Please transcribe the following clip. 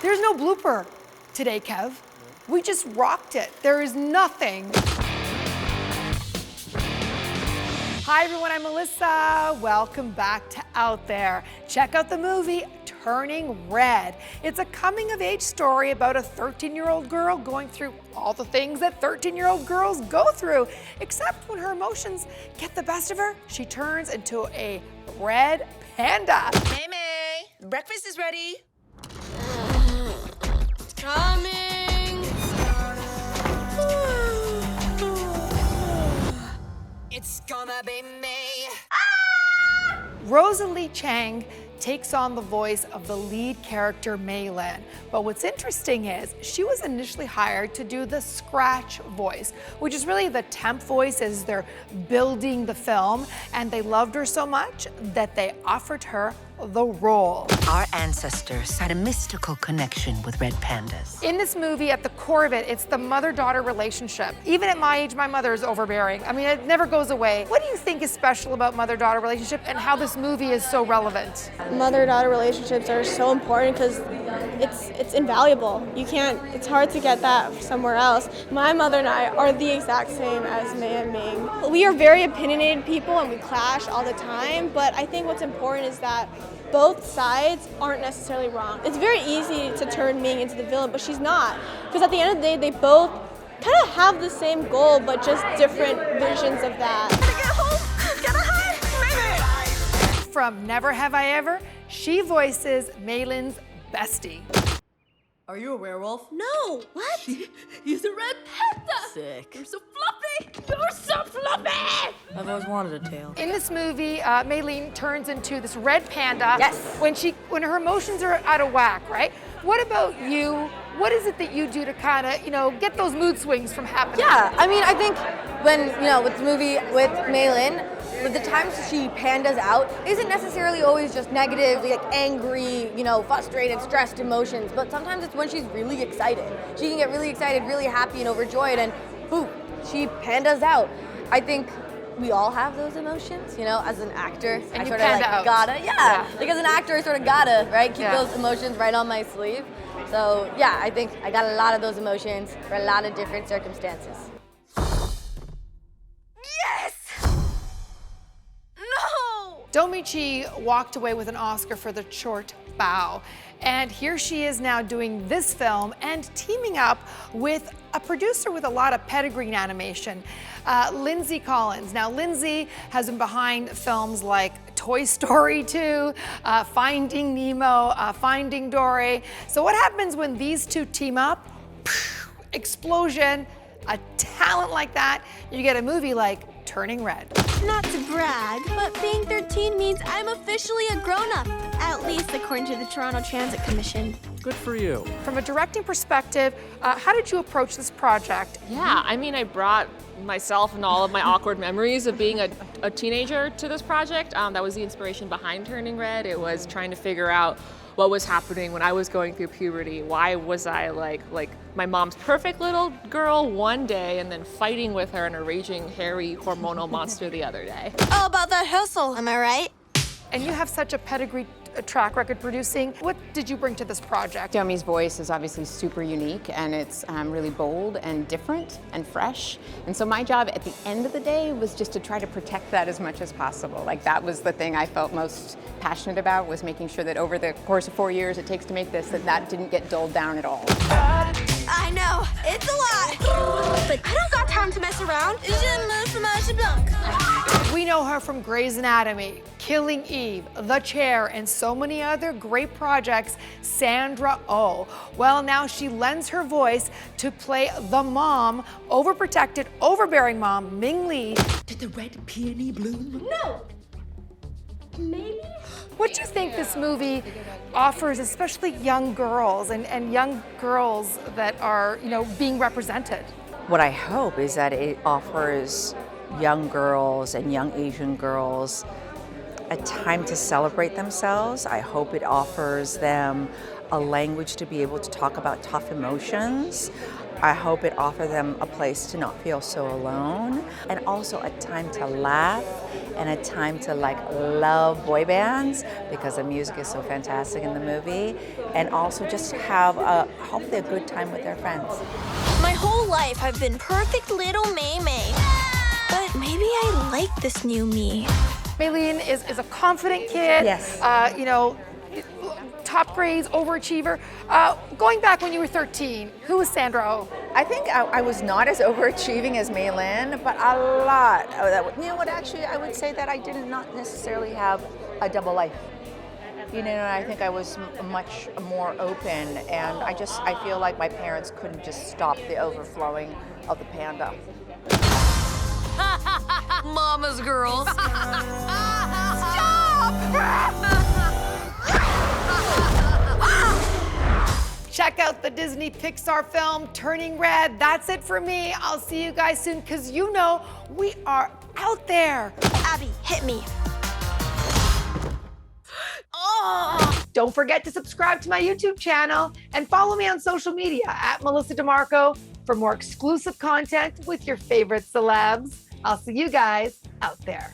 There's no blooper today, Kev. We just rocked it. There is nothing. Hi everyone, I'm Melissa. Welcome back to Out There. Check out the movie Turning Red. It's a coming-of-age story about a 13-year-old girl going through all the things that 13-year-old girls go through, except when her emotions get the best of her, she turns into a red panda. May May, breakfast is ready. It's coming. It's gonna be me. Rosalie Chiang takes on the voice of the lead character Maylin. But what's interesting is she was initially hired to do the scratch voice, which is really the temp voice as they're building the film. And they loved her so much that they offered her the role. Our ancestors had a mystical connection with red pandas. In this movie, at the core of it, it's the mother-daughter relationship. Even at my age, my mother is overbearing. I mean, it never goes away. What do you think is special about mother-daughter relationship and how this movie is so relevant? Mother-daughter relationships are so important because it's invaluable. It's hard to get that somewhere else. My mother and I are the exact same as May and Ming. We are very opinionated people and we clash all the time, but I think what's important is that both sides aren't necessarily wrong. It's very easy to turn Ming into the villain, but she's not. Because at the end of the day, they both kind of have the same goal, but just different visions of that. Gotta get home, gotta hide, May May. From Never Have I Ever, she voices Maylin's bestie. Are you a werewolf? No, what? He's a red panda! Sick. You're so fluffy! You're so fluffy! I've always wanted a tail. In this movie, Maylin turns into this red panda. Yes. When her emotions are out of whack, right? What about you? What is it that you do to kind of, get those mood swings from happening? Yeah, I mean, I think when, with the movie with Maylin, with the times she pandas out isn't necessarily always just negative, like angry, frustrated, stressed emotions, but sometimes it's when she's really excited. She can get really excited, really happy and overjoyed, and boom, she pandas out. I think we all have those emotions, as an actor. And I you sort of panda out. gotta, like as an actor, I sort of gotta, right, keep those emotions right on my sleeve. So yeah, I think I got a lot of those emotions for a lot of different circumstances. Domee Shi walked away with an Oscar for The Short Bow. And here she is now doing this film and teaming up with a producer with a lot of pedigree in animation, Lindsey Collins. Now, Lindsey has been behind films like Toy Story 2, Finding Nemo, Finding Dory. So what happens when these two team up? Explosion, a talent like that, you get a movie like Turning Red. Not to brag, but being 13 means I'm officially a grown-up, at least according to the Toronto Transit Commission. Good for you. From a directing perspective, how did you approach this project? Yeah, I mean, I brought myself and all of my awkward memories of being a teenager to this project. That was the inspiration behind Turning Red. It was trying to figure out what was happening when I was going through puberty. Why was I like my mom's perfect little girl one day and then fighting with her and a raging, hairy, hormonal monster the other day? All about that hustle, am I right? And you have such a pedigree track record producing. What did you bring to this project? Domee's voice is obviously super unique and it's really bold and different and fresh. And so my job at the end of the day was just to try to protect that as much as possible. Like that was the thing I felt most passionate about, was making sure that over the course of 4 years it takes to make this, that didn't get dulled down at all. I know, it's a lot, but I don't got time to mess around. Je me fromage blanc. We know her from Grey's Anatomy, Killing Eve, The Chair, and so many other great projects, Sandra Oh. Well, now she lends her voice to play the mom, overprotected, overbearing mom, Ming Lee. Did the red peony bloom? No. Maybe? What do you think this movie offers, especially young girls and young girls that are, being represented? What I hope is that it offers young girls and young Asian girls a time to celebrate themselves. I hope it offers them a language to be able to talk about tough emotions. I hope it offers them a place to not feel so alone, and also a time to laugh and a time to love boy bands because the music is so fantastic in the movie, and also just have hopefully a good time with their friends. My whole life I've been perfect little May May. But maybe I like this new me. Maylene is a confident kid. Yes. You know, top grades, overachiever. Going back when you were 13, who was Sandra Oh? I think I was not as overachieving as Maylin, but a lot. You know what, actually, I would say that I did not necessarily have a double life. You know, I think I was much more open, and I feel like my parents couldn't just stop the overflowing of the panda. Mama's girls. Check out the Disney Pixar film, Turning Red. That's it for me. I'll see you guys soon, because you know we are out there. Abby, hit me. Don't forget to subscribe to my YouTube channel and follow me on social media at Melissa DiMarco for more exclusive content with your favorite celebs. I'll see you guys out there.